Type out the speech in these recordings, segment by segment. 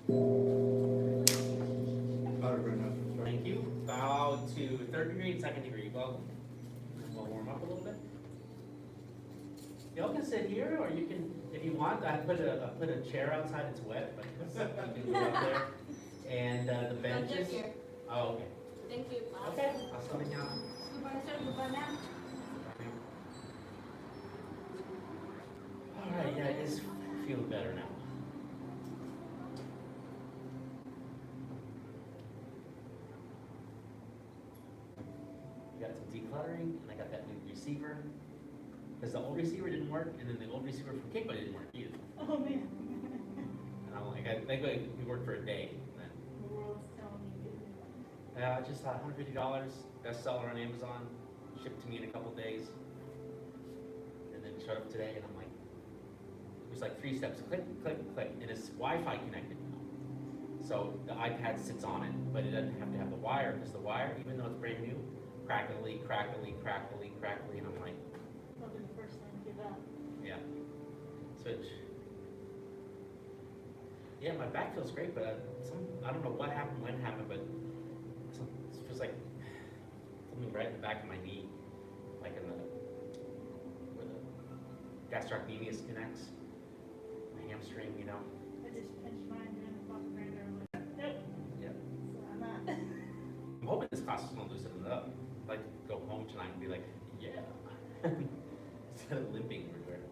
Thank you. Bow to third degree and second degree. Welcome. And we'll warm up a little bit. Y'all can sit here, or you can, if you want. I put a chair outside. It's wet, but you can go up there. And the benches. Oh, okay. Thank you. Okay. I'll start it down. All right. Yeah, it is feeling better now. We got some decluttering, and I got that new receiver. Because the old receiver didn't work, and then the old receiver from Kickbutt didn't work either. Oh man. And I'm like, I think we worked for a day. Then. The world's telling me. Just $150, bestseller on Amazon, shipped to me in a couple days. And then it showed up today, and I'm like, it was like 3 steps, click, click, click, and it's Wi-Fi connected now. So the iPad sits on it, but it doesn't have to have the wire, because the wire, even though it's brand new, crackly, crackly, crackly, crackly, and I'm like, Probably the first time to give up. yeah, switch. Yeah, my back feels great, but I don't know what happened, when it happened, but it feels like something right in the back of my knee, like in where the gastrocnemius connects, my hamstring, you know. I just pinched mine and I walked around there and nope. Yeah. So I'm not. I'm hoping this class is gonna loosen it up. I'd like to go home tonight and be like, yeah, instead of limping everywhere.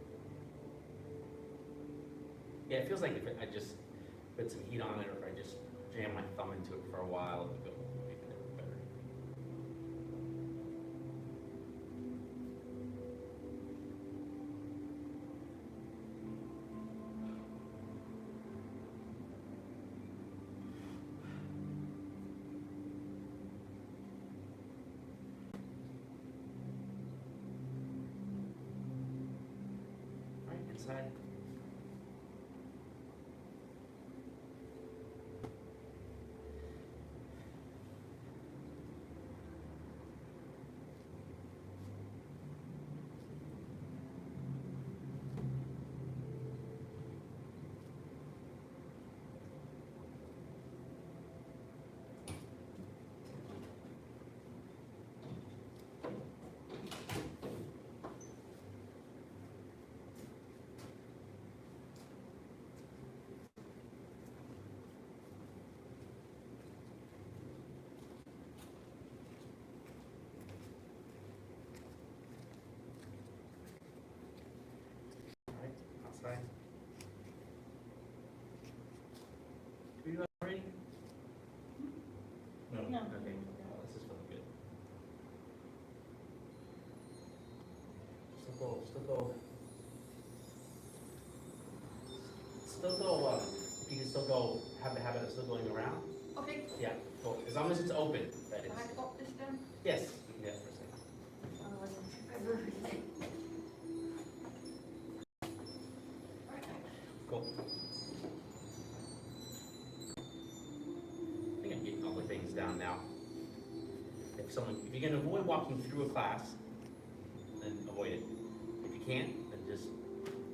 Yeah, it feels like if I just put some heat on it, or if I just jam my thumb into it for a while, it would go make it better. All right, inside. Outside. Do you already? No. Okay. Oh, this is feeling good. Still go, if you can still go, have the habit of still going around. Okay. Yeah, cool. As long as it's open, that is. Can I pop this down? Yes, you can do that for a second. Otherwise I'll trip everything. Cool. I think I'm getting all the things down now. If you can avoid walking through a class, then avoid it. If you can't, then just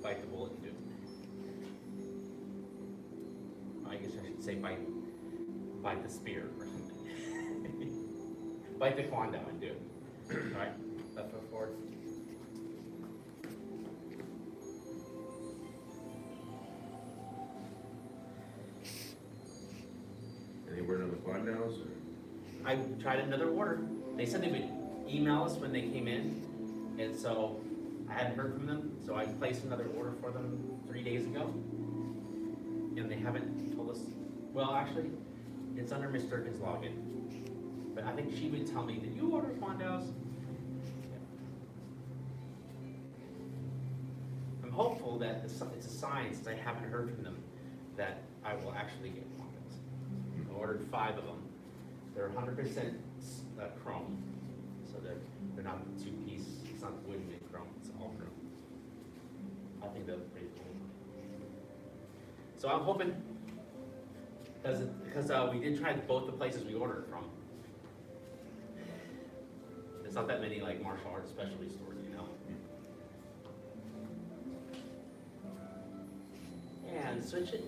bite the bullet and do it. I guess I should say bite the spear or something. Bite the Quando and do it. All right, left foot forward. Any word on the Quandos? I tried another order. They said they would email us when they came in, and so I hadn't heard from them, so I placed another order for them 3 days ago. And they haven't told us, well, actually, it's under Miss Durkin's login. But I think she would tell me, did you order Quandos? I'm hopeful that it's a sign, since I haven't heard from them, that I will actually get Quandos. I ordered 5 of them. They're 100% chrome, so they're not 2-piece. It's not wooden and chrome. It's all chrome. I think they're pretty cool. So I'm hoping, because we did try both the places we ordered from. There's not that many like martial arts specialty stores, you know. And switch it.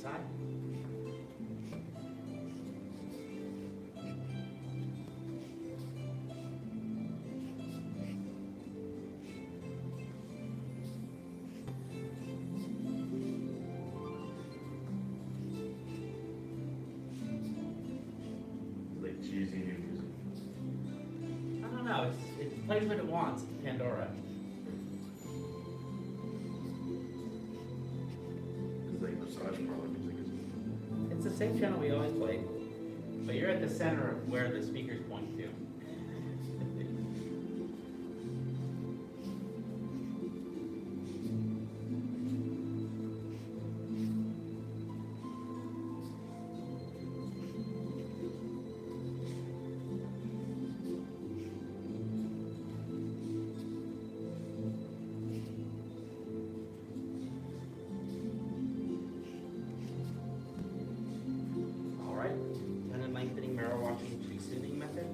side. Like cheesy new music. I don't know, it plays what it wants, it's Pandora. It's like massage parlor music, isn't It's the same channel we always play, but you're at the center of where the speakers point to. All right, and then lengthening mirror watching tree soothing method.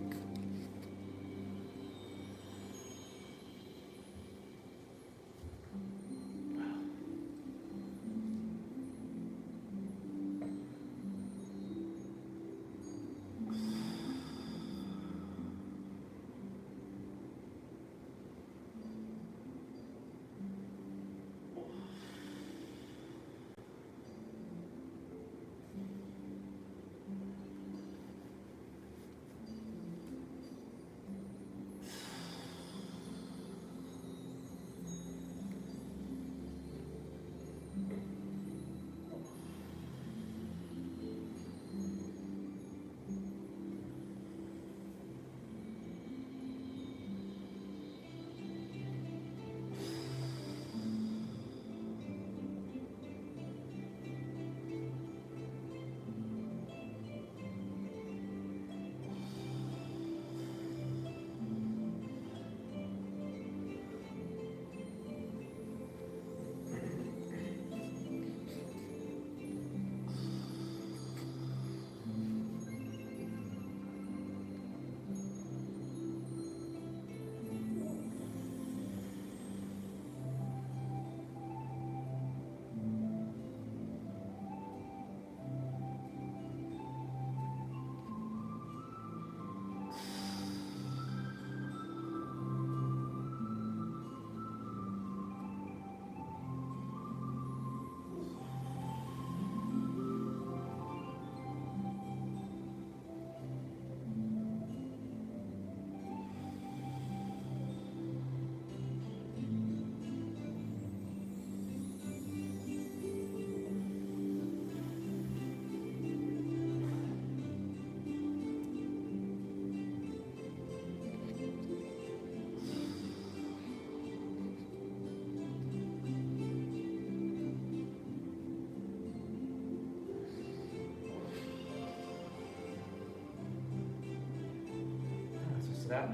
So that.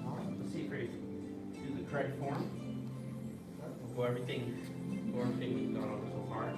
All right, let's see if we do the correct form. We'll go everything we've gone over so far.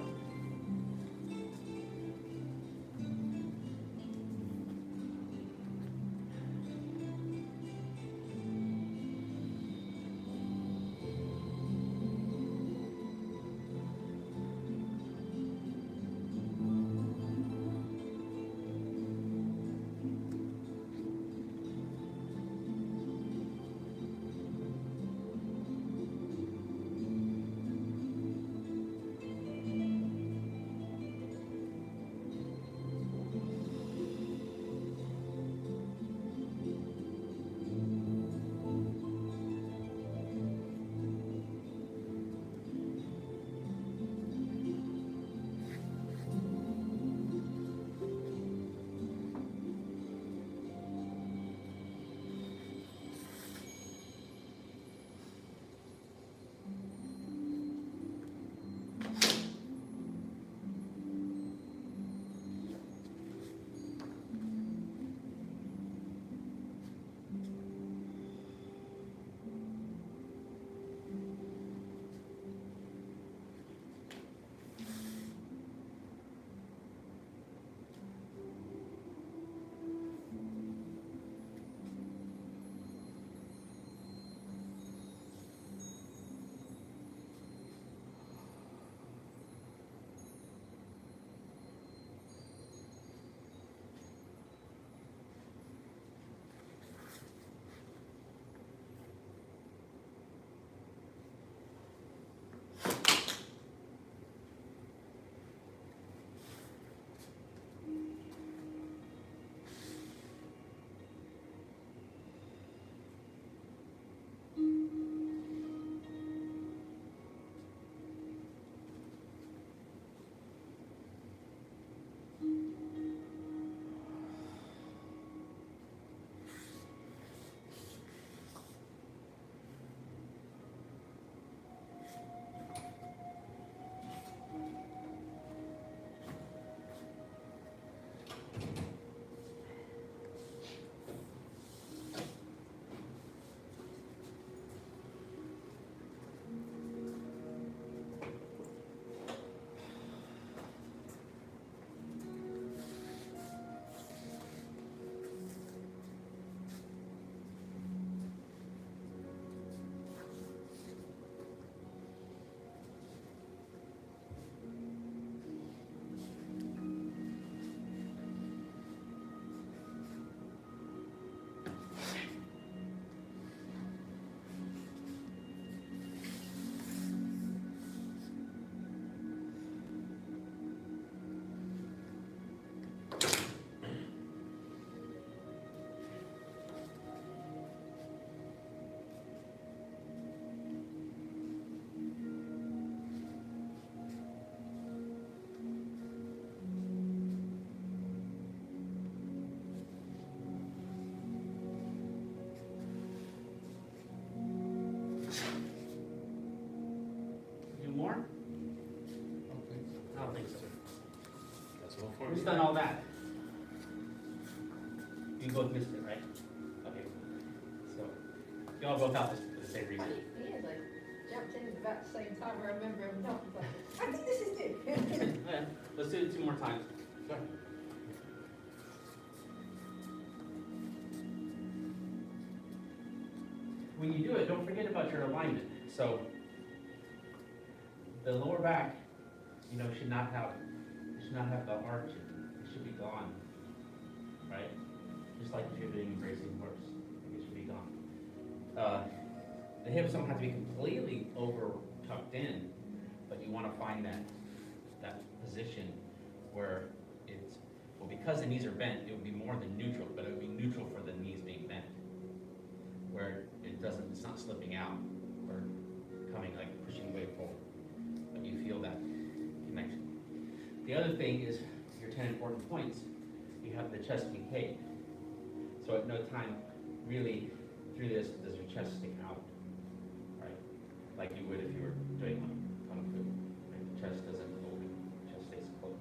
just done all that. You both missed it, right? Okay. So, you all both out this for the same reason. He is like jumped in about the same time. I remember him talking about it. I think this is new. Okay, let's do it 2 more times. Sure. When you do it, don't forget about your alignment. So, the lower back, you know, should not have the arch. It should be gone, right? Just like if you're doing embracing horse, it should be gone. The hips don't have to be completely over tucked in, but you want to find that position where it's, well, because the knees are bent, it would be more than neutral, but it would be neutral for the knees being bent, where it's not slipping out or coming, like pushing away forward, but you feel that connection. The other thing is your 10 important points. You have the chest concave. So at no time, really, through this, does your chest stick out, right? Like you would if you were doing kung fu. Right? The chest doesn't open, the chest stays closed.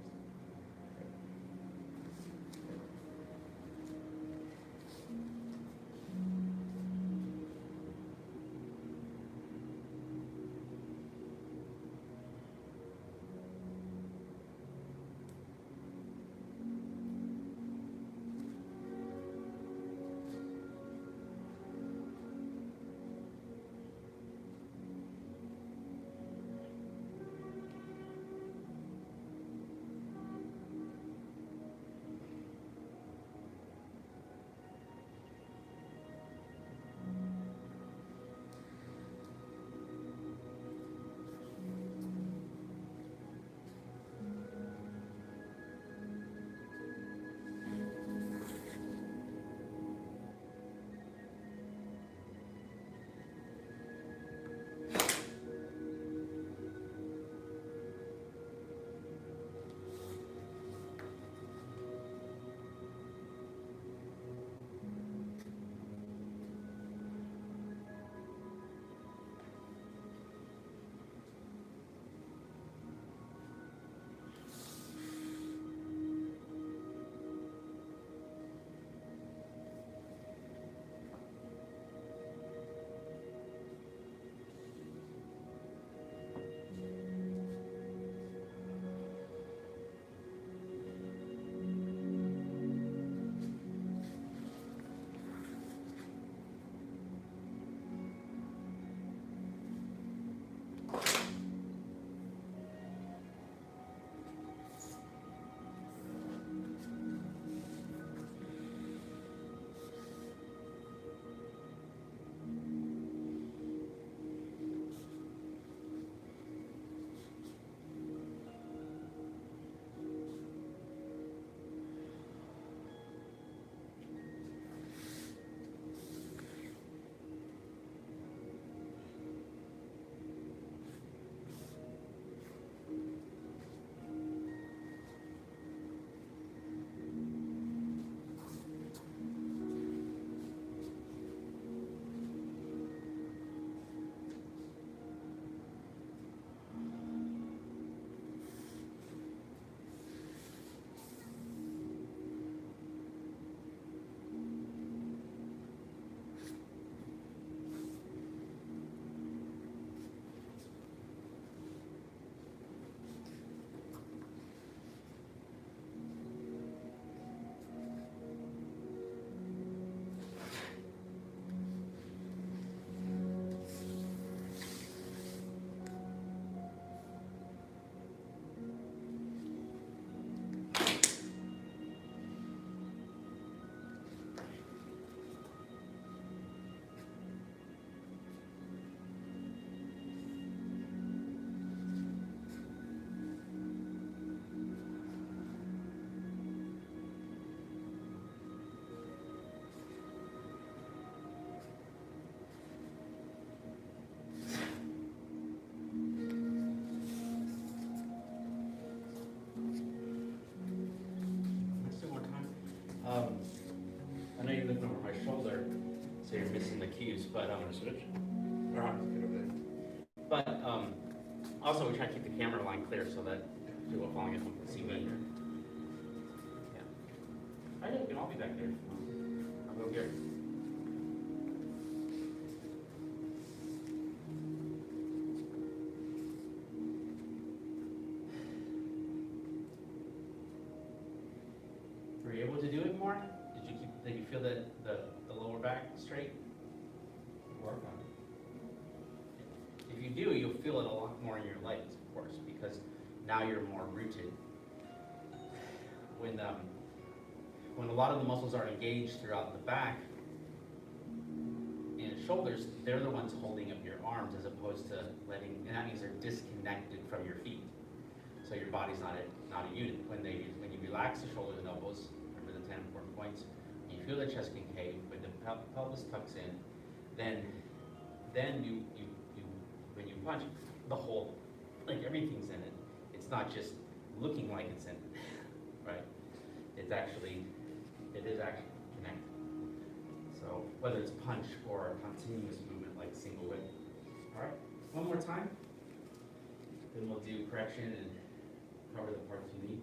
I know you're looking over my shoulder, so you're missing the cues, but Switch? also we try to keep the camera line clear so that people following at home can see me. I think we can all be back there. I'll go here. Were you able to do it more? Did you feel the lower back straight? Work on it. If you do, you'll feel it a lot more in your legs, of course, because now you're more rooted. When a lot of the muscles are engaged throughout the back and shoulders, they're the ones holding up your arms as opposed to letting, and that means they're disconnected from your feet. So your body's not a unit. When you relax the shoulders and elbows, remember the 10 important points, you feel the chest concave, when the pelvis tucks in, then you when you punch, the whole, like everything's in it. It's not just looking like it's in it, right? It is actually connected. So whether it's punch or a continuous movement like single whip. All right, one more time. Then we'll do correction and cover the parts you need.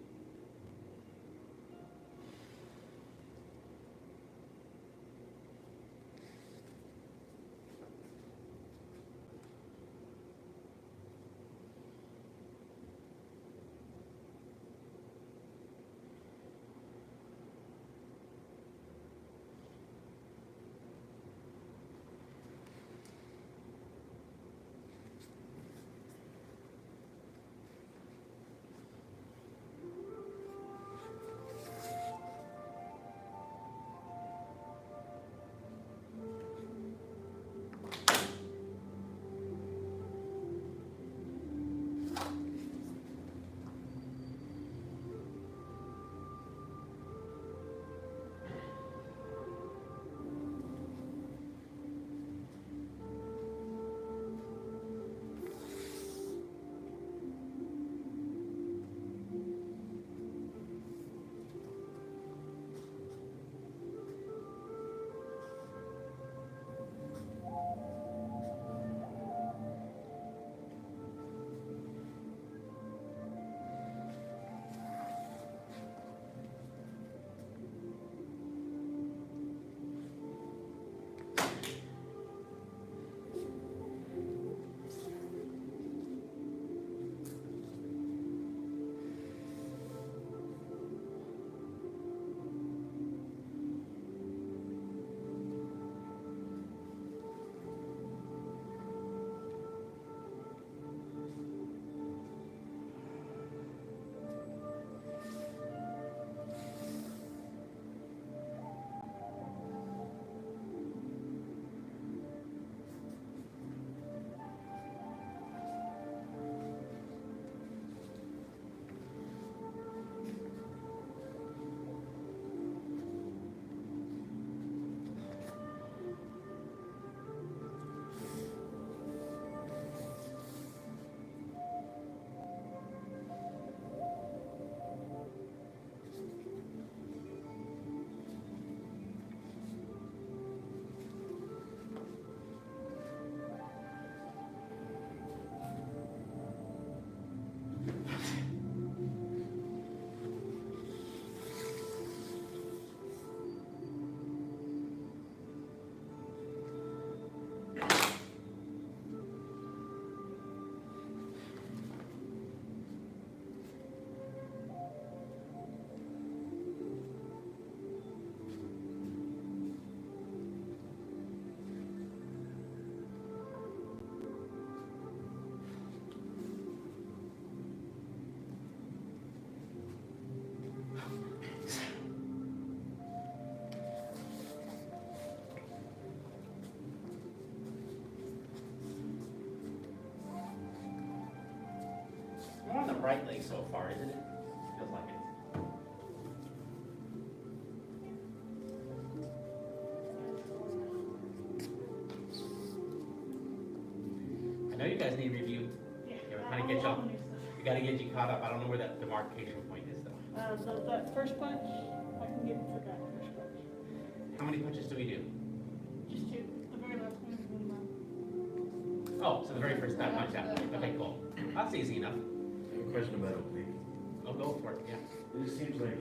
More on the right leg so far, isn't it? Feels like it. I know you guys need review. Yeah. Kind of get you. We got to get you caught up. I don't know where that demarcation point is though. So that first punch, I can get for that first punch. How many punches do we do? Just two. The very last one is one of Oh, so the very first that punch out. Okay, cool. That's easy enough. I have a question about oblique. I'll go for it. Yeah. It just seems like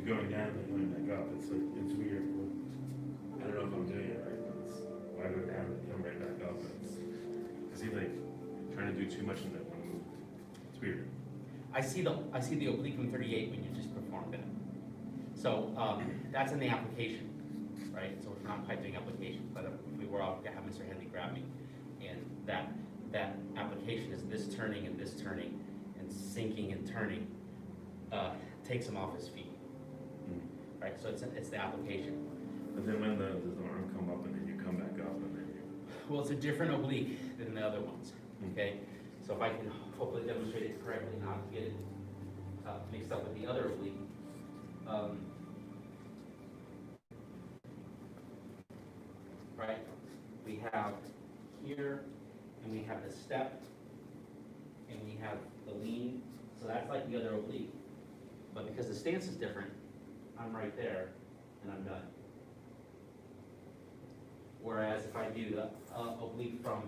going down and coming back up. It's like, it's weird. I don't know if I'm doing it right, but it's, why go down and come right back up? Is he like trying to do too much in that one move? It's weird. I see the oblique from 38 when you just performed it. So that's in the application, right? So it's not piping application, but if we were, I'll have Mr. Henley grab me. And that application is this turning and sinking and turning, takes him off his feet, right? So it's the application. But then when does the arm come up and then you come back up and then you... Well, it's a different oblique than the other ones, okay? So if I can hopefully demonstrate it correctly, not get it mixed up with the other oblique. Right, we have here, and we have the step, and we have the lean, so that's like the other oblique. But because the stance is different, I'm right there, and I'm done. Whereas if I do the oblique from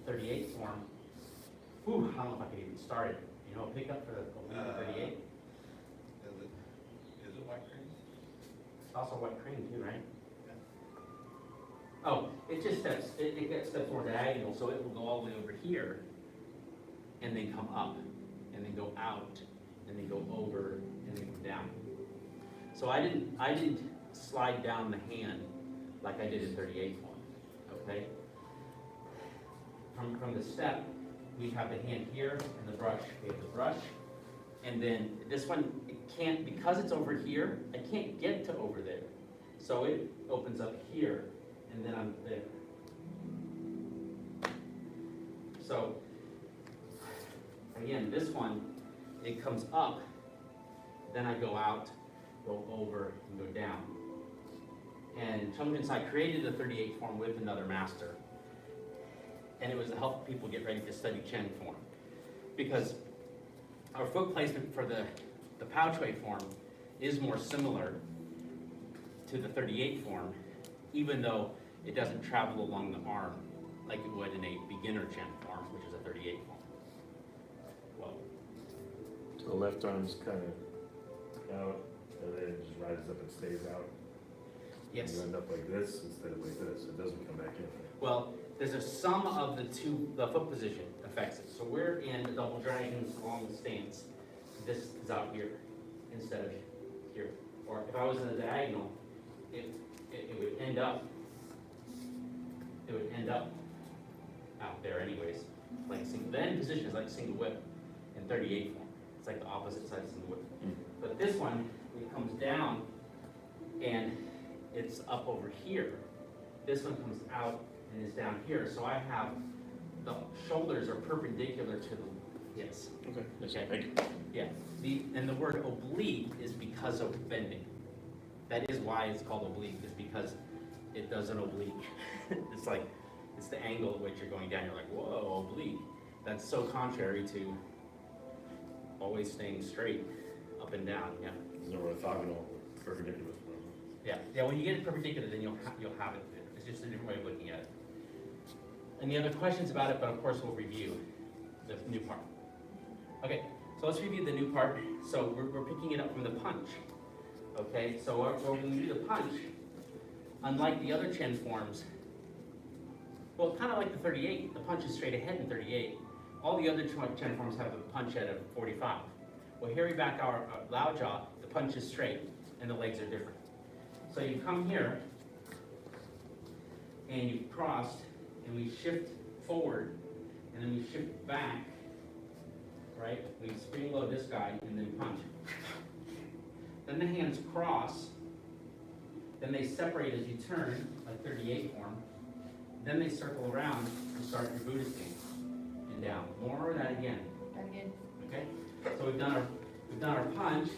38 form, whew, I don't know if I can even start it. You know, pick up for the oblique 38. Is it white cream? It's also white crane too, right? Oh, it just steps, it gets steps more diagonal, so it will go all the way over here, and then come up, and then go out, and then go over, and then come down. So I didn't slide down the hand like I did in 38 one, okay? From the step, we have the hand here, and the brush, we have the brush, and then this one, it can't, because it's over here, I can't get to over there. So it opens up here, and then I'm there. So, again, this one, it comes up, then I go out, go over, and go down. And I created a 38 form with another master, and it was to help people get ready to study Chen form. Because our foot placement for the pouchway form is more similar to the 38 form, even though it doesn't travel along the arm like it would in a beginner Chen form, which is a 38 form. Well, So the left arm's kind of out, and then it just rises up and stays out. yes. You end up like this instead of like this. It doesn't come back in. Well, there's a sum of the foot position affects it. So we're in the double dragons long stance. This is out here instead of here. Or if I was in a diagonal, it would end up. It would end up out there anyways. Like single. The end position is like single whip in 38 form. It's like the opposite side of single whip. But this one, it comes down and it's up over here. This one comes out and is down here. So I have, the shoulders are perpendicular to the, yes. Okay. Okay. Thank you. Yeah, and the word oblique is because of bending. That is why it's called oblique, is because it does an oblique. It's like, it's the angle at which you're going down. You're like, whoa, oblique. That's so contrary to always staying straight, up and down, yeah. There's no orthogonal perpendicular. Yeah, when you get it perpendicular, then you'll have it. It's just a different way of looking at it. Any other questions about it? But of course, we'll review the new part. Okay, so let's review the new part. So we're picking it up from the punch. Okay, so when we do the punch, unlike the other Chen forms, well, kind of like the 38, the punch is straight ahead in 38. All the other Chen forms have a punch at a 45. Well, here we back our Laojia, the punch is straight, and the legs are different. So you come here, and you crossed, and we shift forward, and then we shift back, right? We spring load this guy, and then punch. Then the hands cross, then they separate as you turn, like 38 form. Then they circle around and start your Buddha stance, and down. More of that again. And again. Okay? So we've done our punch,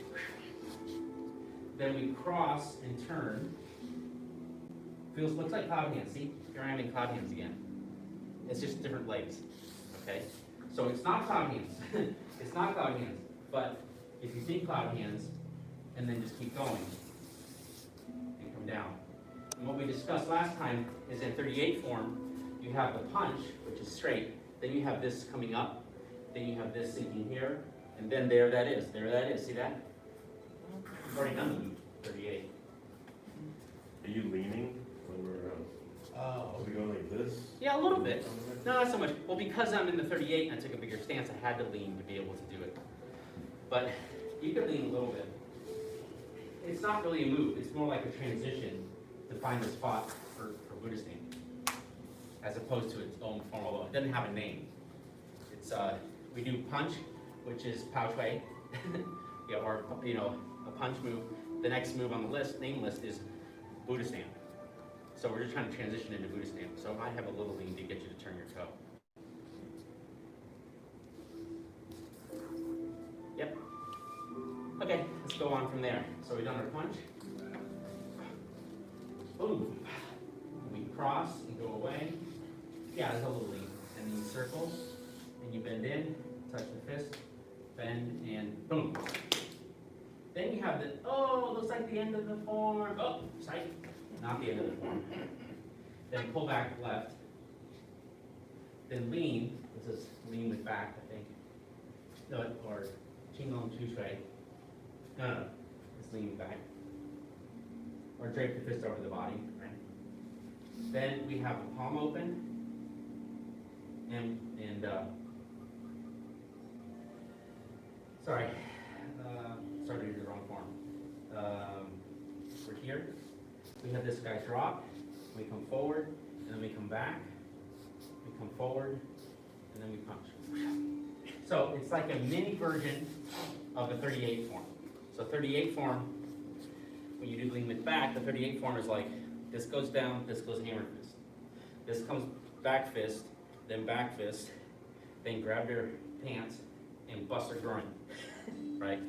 then we cross and turn. Looks like cloud hands. See, here I am in cloud hands again. It's just different legs. Okay? So it's not cloud hands. It's not cloud hands. But if you think cloud hands, and then just keep going, and come down. And what we discussed last time is in 38 form, you have the punch, which is straight. Then you have this coming up. Then you have this sinking here. And then there that is. There that is. See that? You've already done the move. 38. Are you leaning when we're, Oh, are we going like this? Yeah, a little bit. No, not so much. Well, because I'm in the 38 and I took a bigger stance, I had to lean to be able to do it. But you can lean a little bit. It's not really a move. It's more like a transition to find the spot for Buddha stand, as opposed to its own form. Although it doesn't have a name. It's we do punch, which is Pao Shui, yeah, or a punch move. The next move on the list, name list, is Buddha stand. So we're just trying to transition into Buddha stand. So I might have a little lean to get you to turn your toe. Yep. Okay, let's go on from there. So we've done our punch. Boom. We cross and go away. Yeah, there's a little lean. And then you circle, and you bend in, touch the fist, bend, and boom. Then you have the, oh, looks like the end of the form. Oh, sorry, not the end of the form. Then pull back left. Then lean, this is lean with back, I think. No, or Qinglong Chu Shui. No, it's lean with back. Or drape the fist over the body, right? Then we have the palm open. And sorry, started in the wrong form. We're here. We have this guy drop. We come forward, and then we come back. We come forward, and then we punch. So it's like a mini version of the 38 form. So 38 form, when you do lean with back, the 38 form is like this goes down, this goes hammer fist. This comes back fist, then back fist, then grab their pants and bust their groin, right?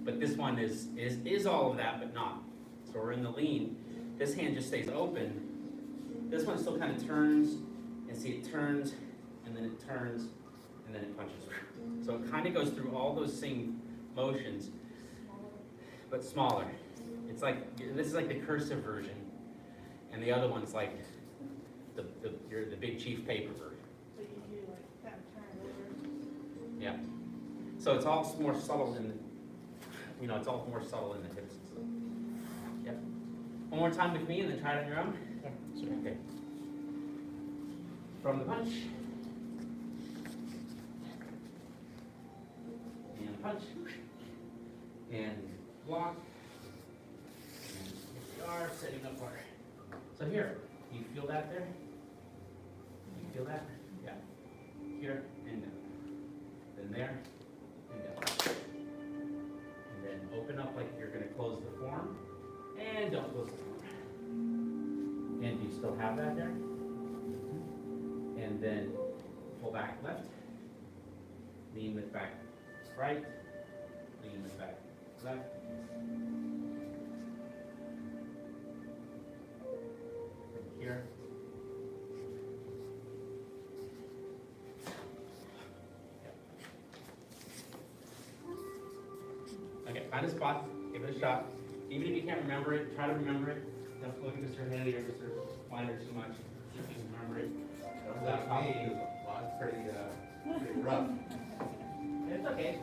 But this one is all of that, but not. So we're in the lean. This hand just stays open. This one still kind of turns, and see it turns, and then it turns, and then it punches. So it kind of goes through all those same motions, but smaller. It's like, this is like the cursive version, and the other one's like the big chief paper version. So you do like that turn over. Yeah. So it's all more subtle in, it's all more subtle in the hips. So, yep. One more time with me, and then try it on your own. yeah, sure. Okay. From the punch. And punch. And block. And here we are setting up our. So here, do you feel that there? Do you feel that? Yeah. Here and down. Then there and down. And then open up like you're going to close the form. And don't close the form. And do you still have that there? And then pull back left. Lean with back right. Lean with back left. From here. Okay, find a spot, give it a shot. Even if you can't remember it, try to remember it. Don't look at Mr. Haley or Mr. Weiner too much. See if you can remember it. That was me, well, it's pretty rough. It's okay.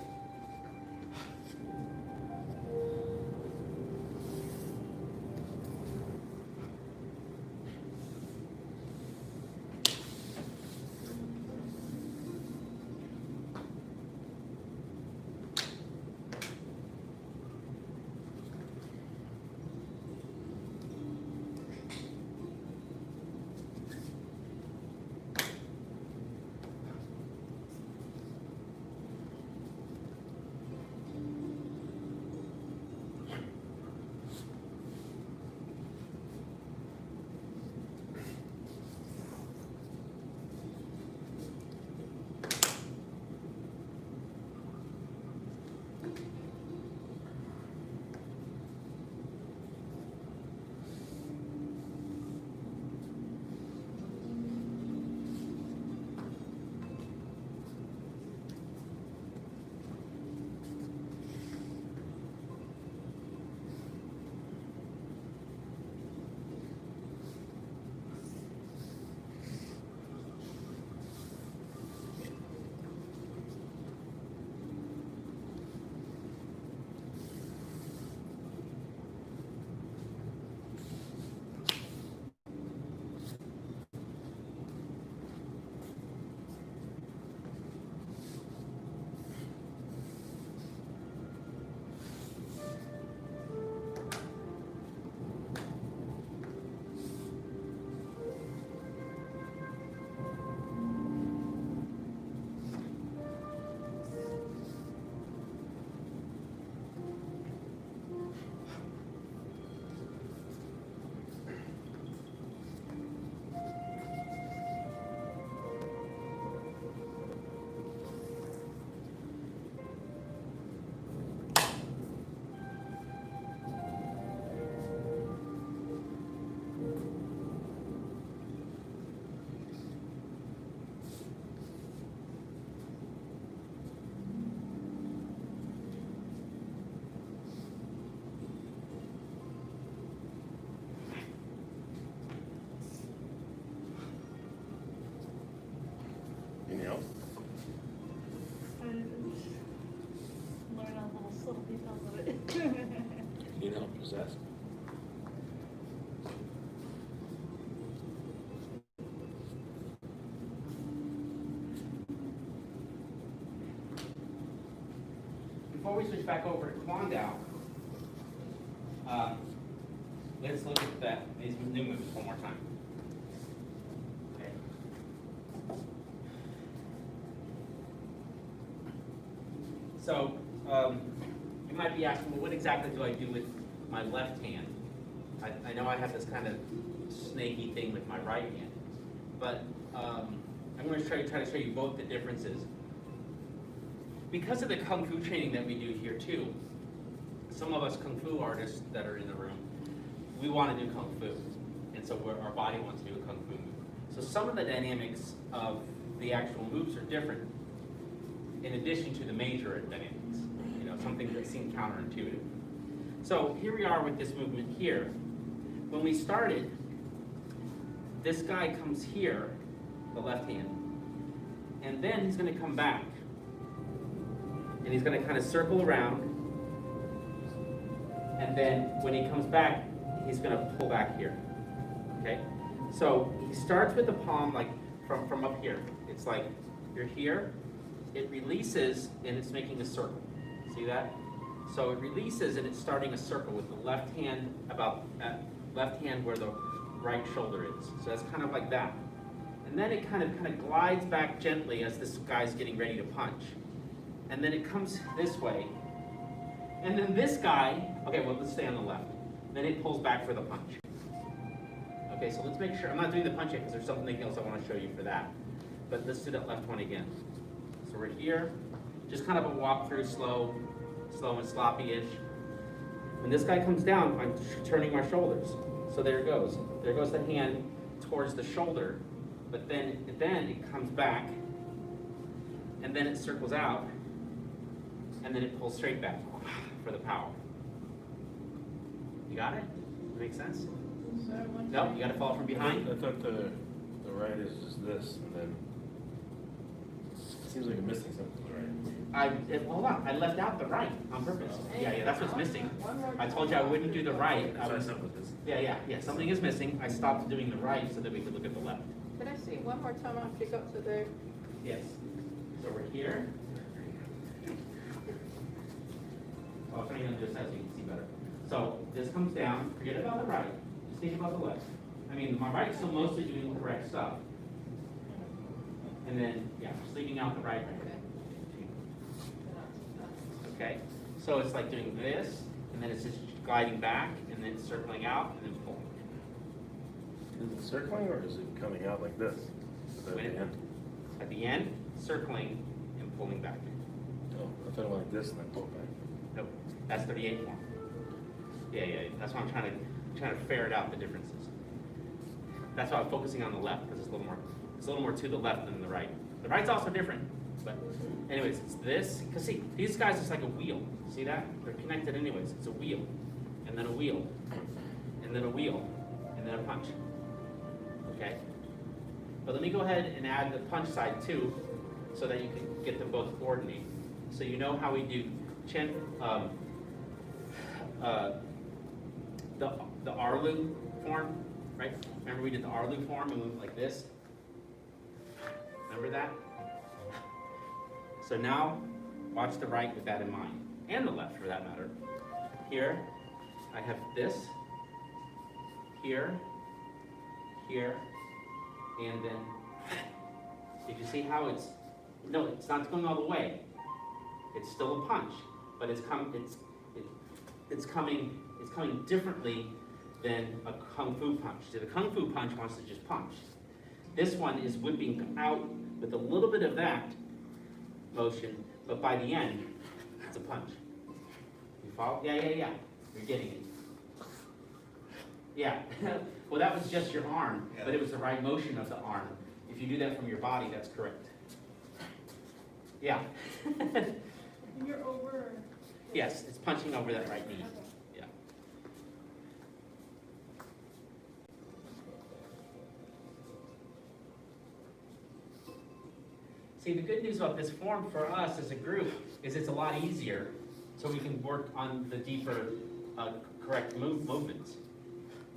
Anything else? Learn all the little details of it. You know, possessed. Before we switch back over to Quando, let's look at these new moves one more time. Okay. So, you might be asking, well, what exactly do I do with my left hand? I know I have this kind of snaky thing with my right hand, but I'm going to try to show you both the differences. Because of the Kung Fu training that we do here too, some of us Kung Fu artists that are in the room, we want to do Kung Fu. And so our body wants to do a Kung Fu move. So some of the dynamics of the actual moves are different, in addition to the major dynamics, you know, something that seemed counterintuitive. So here we are with this movement here. When we started, this guy comes here, the left hand, and then he's going to come back. And he's going to kind of circle around, and then when he comes back, he's going to pull back here, okay? So he starts with the palm like from up here. It's like you're here, it releases, and it's making a circle. See that? So it releases, and it's starting a circle with the left hand left hand where the right shoulder is. So that's kind of like that. And then it kind of glides back gently as this guy's getting ready to punch. And then it comes this way. And then this guy, okay, well, let's stay on the left. Then it pulls back for the punch. Okay, so let's make sure, I'm not doing the punch yet because there's something else I want to show you for that. But let's do that left one again. So we're here, just kind of a walk through, slow and sloppy-ish. When this guy comes down, I'm turning my shoulders. So there it goes. There goes the hand towards the shoulder, but then it comes back, and then it circles out, and then it pulls straight back for the power. You got it? Make sense? No, you got to follow from behind. I thought the right is just this, and then it seems like I'm missing something to the right. Hold on, I left out the right on purpose. Yeah, that's what's missing. I told you I wouldn't do the right. That's why I stopped with this. Yeah, something is missing. I stopped doing the right so that we could look at the left. Can I see it one more time after you got to the... Yes. So we're here. I'll turn you on this side so you can see better. So this comes down, forget about the right, just think about the left. I mean, my right's still mostly doing the correct stuff. And then, yeah, just leaving out the right. Okay, so it's like doing this, and then it's just gliding back, and then circling out, and then pulling. Is it circling, or is it coming out like this? At the end? At the end, circling and pulling back. Oh, I thought it went like this and then pull back. Nope, that's 38 form. Yeah, that's why I'm trying to ferret out the differences. That's why I'm focusing on the left, because it's a little more to the left than the right. The right's also different, but anyways, it's this. Because see, these guys, it's like a wheel. See that? They're connected anyways. It's a wheel, and then a wheel, and then a wheel, and then a punch. Okay? But let me go ahead and add the punch side too, so that you can get them both coordinated. So you know how we do Chen, the Arlu form, right? Remember we did the Arlu form and we went like this? Remember that? So now, watch the right with that in mind, and the left for that matter. Here, I have this, here, and then, did you see how it's not going all the way. It's still a punch, but it's coming differently than a Kung Fu punch. So the Kung Fu punch wants to just punch. This one is whipping out with a little bit of that motion, but by the end, it's a punch. You follow? Yeah. You're getting it. Yeah. Well, that was just your arm, but it was the right motion of the arm. If you do that from your body, that's correct. Yeah. You're over. Yes, it's punching over that right knee. Yeah. See, the good news about this form for us as a group is it's a lot easier, so we can work on the deeper, correct movements.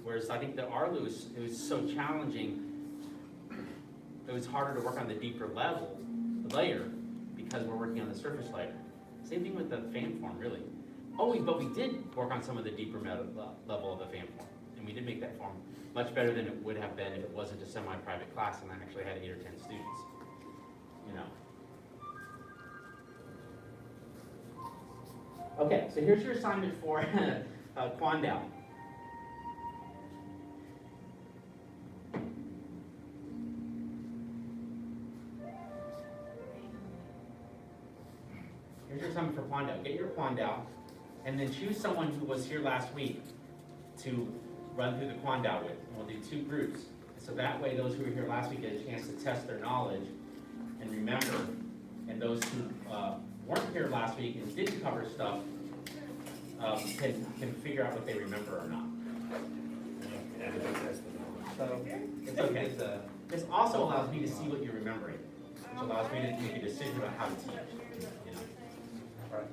Whereas I think the Arlu it was so challenging, it was harder to work on the deeper layer, because we're working on the surface layer. Same thing with the fan form, really. Oh, but we did work on some of the deeper level of the fan form, and we did make that form much better than it would have been if it wasn't a semi-private class and I actually had 8 or 10 students. You know. Okay, so here's your assignment for Quando. Here's your assignment for Quando. Get your Quando, and then choose someone who was here last week to run through the Quando with. And we'll do 2 groups. So that way those who were here last week get a chance to test their knowledge and remember, and those who weren't here last week and didn't cover stuff can figure out what they remember or not. Yeah, that's the knowledge. So, It's okay. This also allows me to see what you're remembering, which allows me to make a decision about how to teach. You know. right.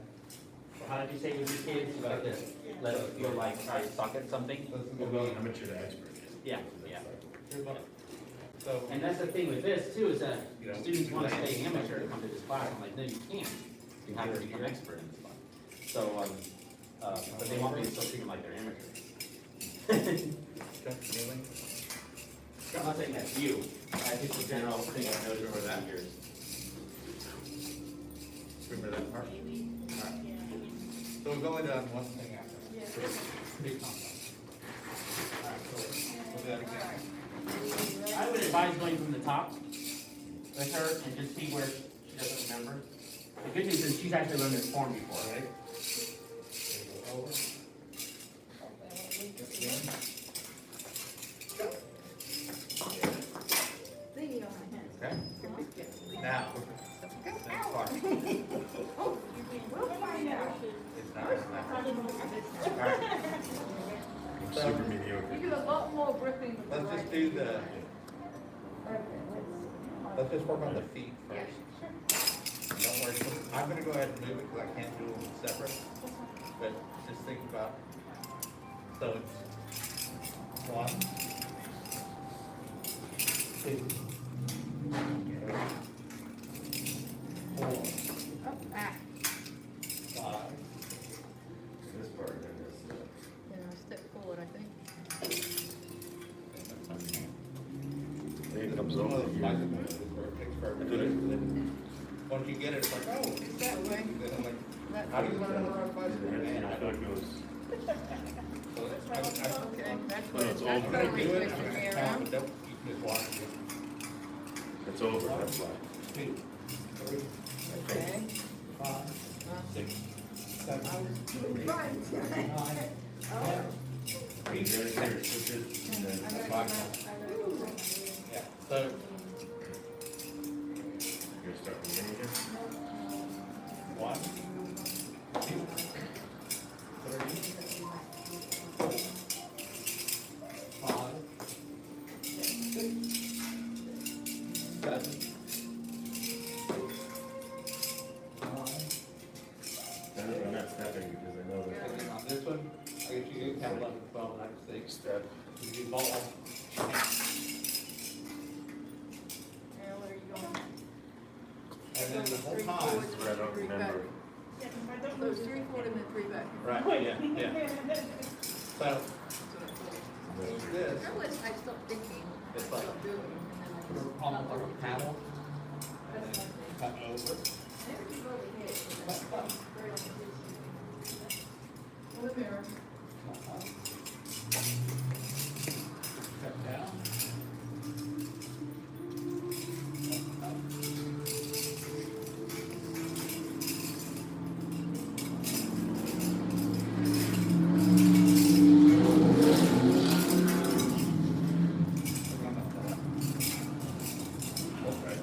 So how did you say with your kids about this? Let it feel like I suck at something? We'll go amateur to expert. Yeah, yeah. So, And that's the thing with this too, is that You know, students want to stay amateur to come to this class. I'm like, no, you can't. You have to become expert in this class. So, but they want me to still treat them like they're amateurs. I'm not saying that's you. I think the general thing I noticed over that years. remember that part? Alright. So we've only done one thing after. Pretty complex. Alright, so we'll do that again. I would advise going from the top with her and just see where she doesn't remember. The good news is she's actually learned this form before, right? Over. Thingy on my head. Okay. Now, next part. We'll find out. It's not, it's not. Alright. I'm So- super mediocre. You do a lot more gripping with the Let's right. just do the, Okay, let's just work on the feet first. Don't worry, I'm gonna go ahead and move it because I can't do them separate. But just think about, so it's 1, 2, 4, Oh, ah. 5, This part, and this, Then I'll step forward, I think. it comes One of over those here. bicycle moves where it takes forever to do it, and then once you get it, it's like, oh, It's that way. then I'm like, That how do you way. learn how to ride a bicycle? And Man, I I feel don't. it goes, So that's, Okay, that's No, what it's it's, all that's good. totally do it, twisted me and around. don't, you can just watch it. it's over, that's why. 2, 3, Okay. 5, 6, 7, Right. 8, 9, Oh. Right here, here, switch it, and then I gotta Five. go back. yeah, so, you're starting again again. 1, 2, 3, 4, 5, 6, 7, 8, 9, I'm not stepping because I know that. and on this one, I guess you do have 11, 12, 9, 6, Step. you do ball. Yeah, where are you going? And then the whole Three time, forward, That's where I don't three back. remember. Yeah, if I don't So it's lose 3 forward and then 3 back. right, yeah. So, That's this, I was, I stopped thinking, I It's like- stopped doing it, and then I we're just. almost like a paddle, and That's then my cut over. Never keep over here. Very on the mirror. Cut down. Okay.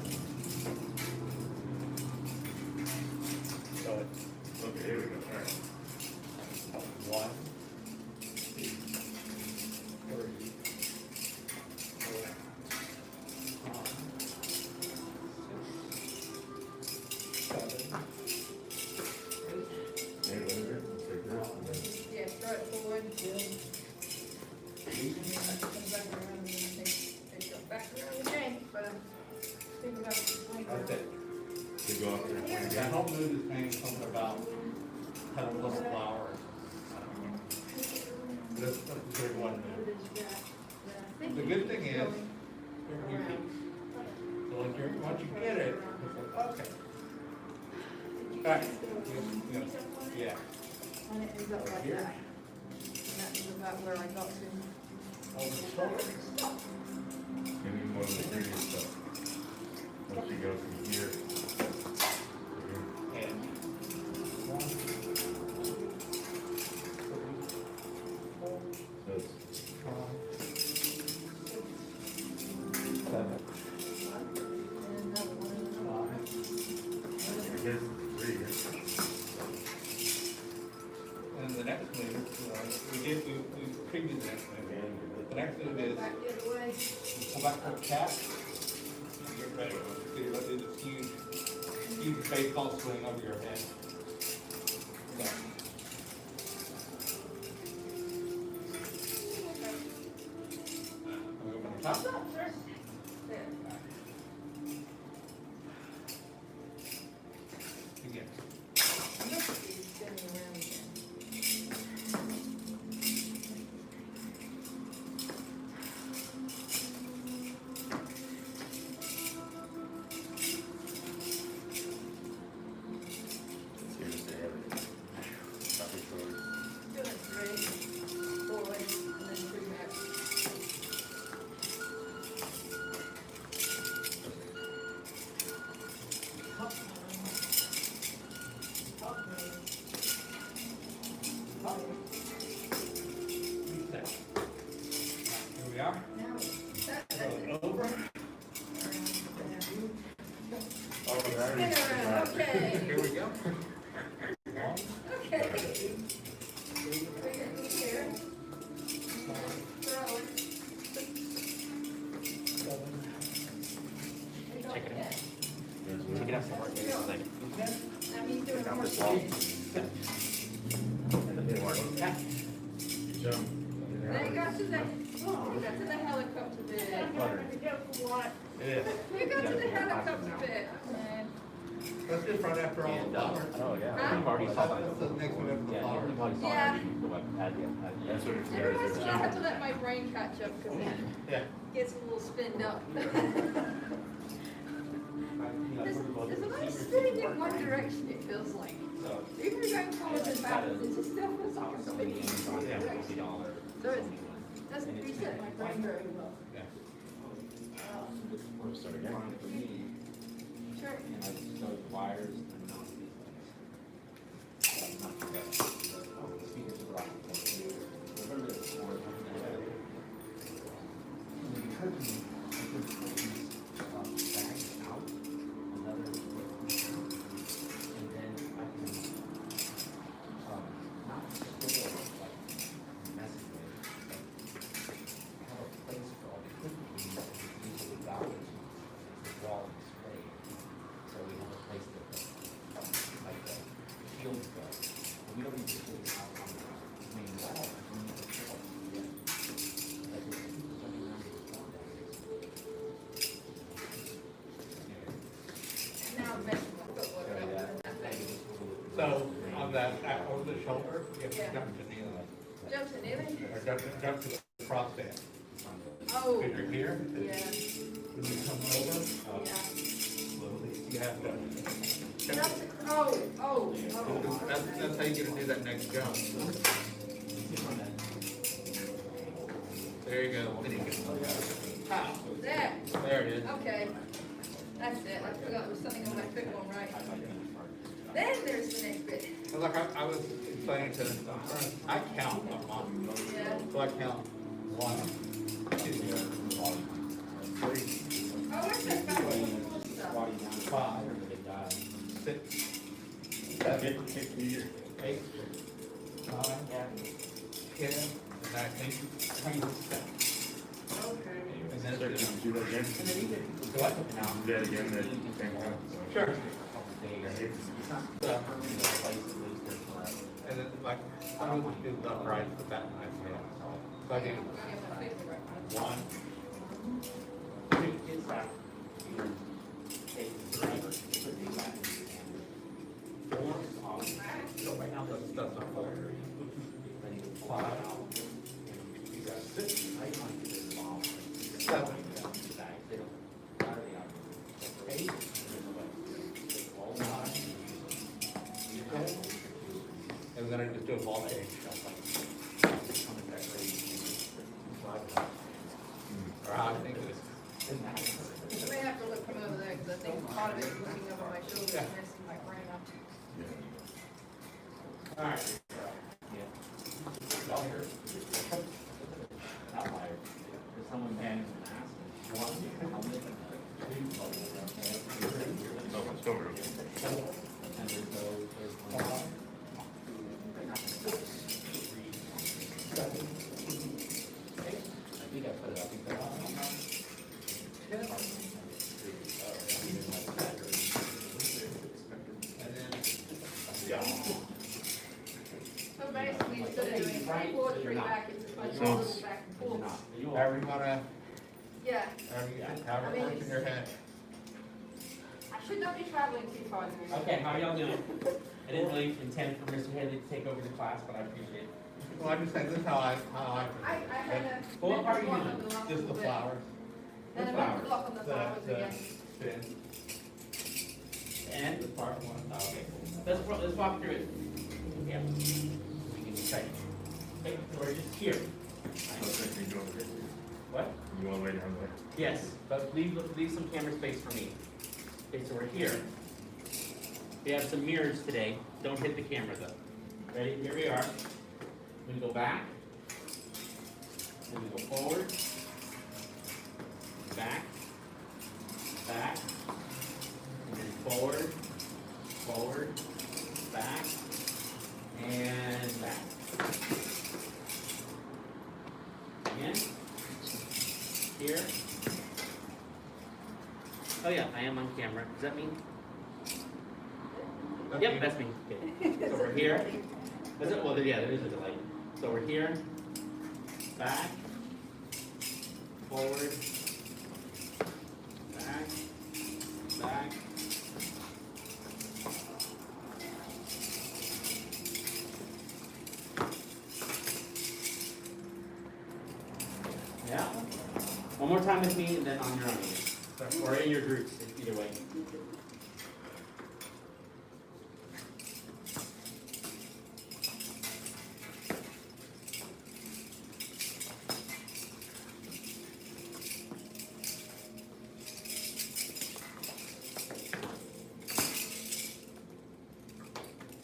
That's it. To go up there. That whole mood is saying something about cutting little flowers. This is big one mood. The good thing is, you're repeat. So once you get it, it's like, okay. Alright. Yeah. And it ends up like Here. that. And that is about where I got to. Over the shoulder. Maybe more of the previous stuff. Once you go from here. to here. And one, So it's 5, 7, And another one. I guess 3 here. and the next move, we previewed the next move. The next move is Back the other way. pull back to the cat. Get ready. So you're gonna do this huge baseball swing over your head. Yeah. I'm going from the top. There. Again. I'm not spinning around again. It's here to stay everything. Probably short. Doing 3, forward, and then 3 back. Top one. Top one. Top one. Reset. Here we are. Now, that's Roll it. it over. Oh, Spin around, okay. Here we go. 1, Okay. Bring it here. 5, Throw it. 7, Check it out. There's Check it out somewhere. It's like, 10. Now he's doing Down more this wall. spin. And the big one. Cat. jump. Then it got to the, you got to the helicopter bit. It is. You got to the helicopter bit. That's just right after all the and, flowers. oh, yeah. Huh? We've already saw that. That's the next one after the Yeah, flowers. you've already saw Yeah. it. You go up, add the- That's what it's Every there. once in a while I have to let my brain catch up because it Yeah. gets a little spinned up. There's a lot of spinning in one direction, it feels like. So, Even if I'm forwards and backwards, it just still feels like I'm spinning in one Yeah. direction. So it doesn't reset my brain very well. Yeah. we're sort of fine for me, Sure. and I just know the wires and not these things. Not together. Oh, the speakers are right. Remember this, or because you put these bags out, another, and then I can, not store like messing with, but have a place for all the equipment we use, usually dollars, the wall display. So we have a place to put, like the fields go. But we don't need to put it out on the main wall, we need to fill it. Like if people jumping around with the wall down Now I'm messing my footwork up in that thing. So on that, over the shoulder, you have to Yeah. jump to kneeling. Jump to kneeling? Or jump to the crossband. Oh, If you're here, yeah, when you come over, yeah. slowly, you have to. Jump to, oh. That's how you're gonna do that next jump. There you go. Then you can- Pow. There, There it is. okay. That's it, I forgot there was something on my foot going right. Then there's the next bit. Like I was explaining to, I count on mom. Yeah. So I count 1, 2, 3, Oh, where's that back stuff? 5, 6, 7, 8, 9, 10, and I think 27. Okay. And then Sir, can you do that again? what? Do that again, that same time. Sure. I hate to see So, and then like, I would do left, right, with that knife. So I do Yeah, my feet were right. 1, 2, And we're gonna just do a ball change. Or how I think it is. I may have to look from over there, because I think part of it is looking over my shoulder and messing my brain up. Alright. Someone managed to ask. No, it's over. I think I put it up. And then, Yeah. So basically, instead of doing three forward, three back, it's just like a little back and forth. however you wanna, Yeah, however it works in your head. I should not be traveling too far there. Okay, how y'all doing? I didn't really intend for Mr. Haley to take over the class, but I appreciate it. Well, I'm just saying, this is how I. I had a. Well, what part are you block doing? on the last Just the bit. flowers. Then I went to block on the flowers again. Fin. And the part one. Oh, okay, cool. Let's walk through it. Yeah. We can check. Okay, so we're just here. So it's like you go over there. What? You want to lay down there? Yes, but leave some camera space for me. Okay, so we're here. We have some mirrors today. Don't hit the camera though. Ready? Here we are. We go back. Then we go forward. Back. Back. And then forward. Forward. Back. And back. Again. Here. Oh yeah, I am on camera. Does that mean? Yep, that's me. Okay. So we're here. Is it? Well, yeah, there is a delay. So we're here. Back. Forward. Back. Back. Yeah. One more time with me, and then on your own. Or in your groups, either way.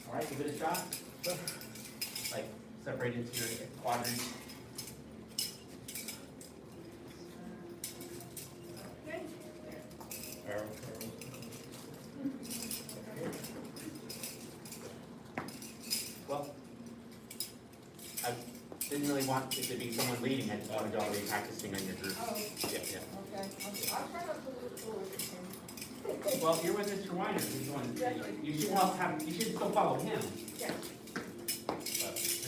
All right, give it a shot. Like, separate into your quadrants. Well, I didn't really want it to be someone leading, I just wanted you all to be practicing on your group. Oh, Yeah, yeah. okay. I'll try not to look forward to him. Well, you're with Mr. Weiner, he's one, you should help have, you should still follow him. Yeah.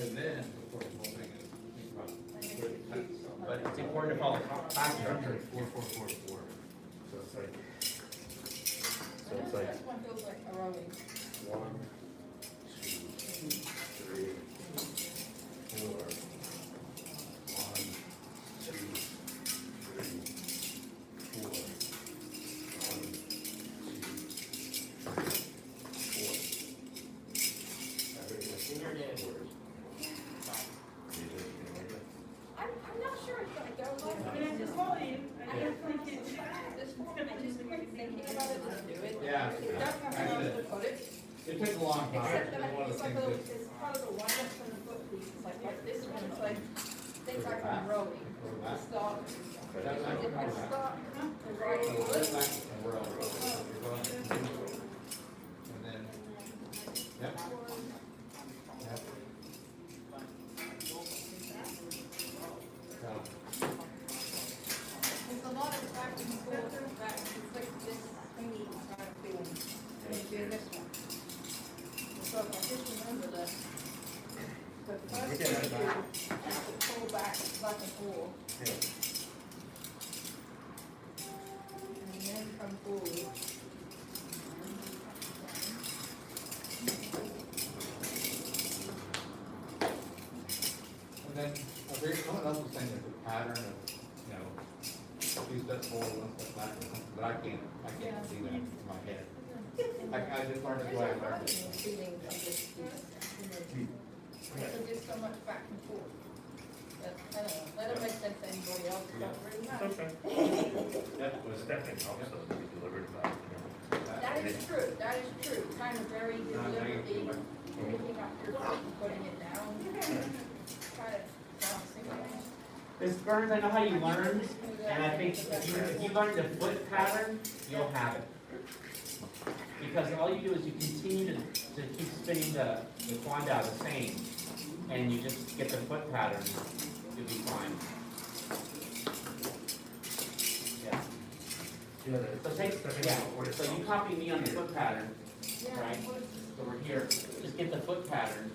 And then, of course, the whole thing is. But it's important to follow class structure. 4, 4, 4, 4. So it's like. So it's like This one feels like a rowing. 1, 2, 3, 4. 1, 2, 3, 4. 1, 2, 3, 4. I'm not sure it's gonna go like And I just told you, I don't think it's. this one. I just keep thinking about it, just do it. Yeah. It doesn't have That's else it. to put it. It took a long time, Except that it's one of it's the like things a, that. it's part of the wind-up from the foot piece, it's like this one, it's like, things like from rowing. The start. That's not- If I start, the right So foot, that's back and we're over. You're going to continue. And then, yep. Yep. So, there's a lot of back and forth, back, it's like this thingy kind of feeling, when you're doing this one. So if I just remember the first Okay, thing that's you do fine. is to pull back and forth, and then come forward. And then, someone else was saying there's a pattern of, you know, two steps forward, one step back, or something, but I can't I can't see that in my head. I just learned it the way I learned it. Feeling of this, there's just so much back and forth. But, I don't know, that don't make sense to anybody else, it don't really It's matter. okay. That was definitely helps us to be delivered about, That is true, kind of very deliberately picking up your foot and putting it down. Try to balancing it. This Burns, I know how you learn, and I think if you learn the foot pattern, you'll have it. Because all you do is you continue to keep spinning the Quando the same, and you just get the foot pattern, you'll be fine. Yeah. So so you copy me on the foot pattern, right? So we're here, just get the foot pattern.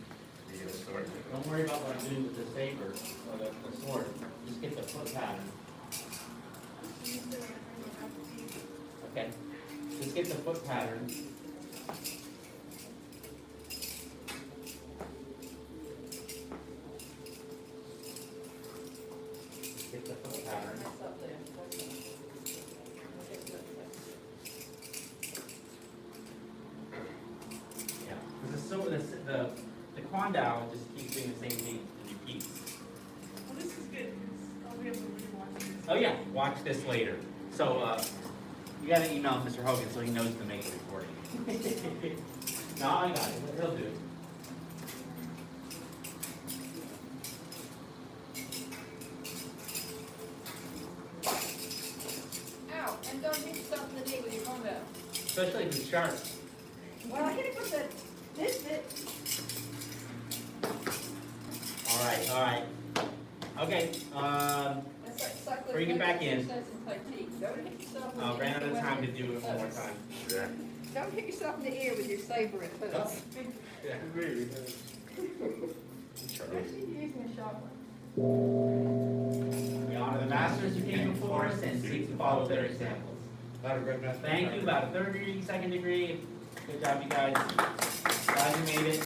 you get a sword. Don't worry about what I'm doing with the saber or the sword, just get the foot pattern. Okay, just get the foot pattern. Get the foot pattern. That's up there. Yeah, because the Quando just keeps doing the same thing and repeats. Well, this is good, 'cause I'll be able to rewatch this. Oh yeah, watch this later. So, you gotta email Mr. Hogan so he knows to make a recording. No, I got it, he'll do it. Ow, and don't hit yourself in the knee with your phone down. Especially if it's sharp. Well, I hit it with this bit. All right. Okay, That's like suckling. Bring it back in. Says in Taiji. Don't hit yourself in the I'll ran out of ear time to with do it one more time. Yeah. Don't hit yourself in the ear with your saber at first. Yeah. Using a sharp one. We honor the masters who came before us and seek to follow their examples. Not a Grand Master. Thank you, about a third degree, second degree. Good job, you guys. Glad you made it.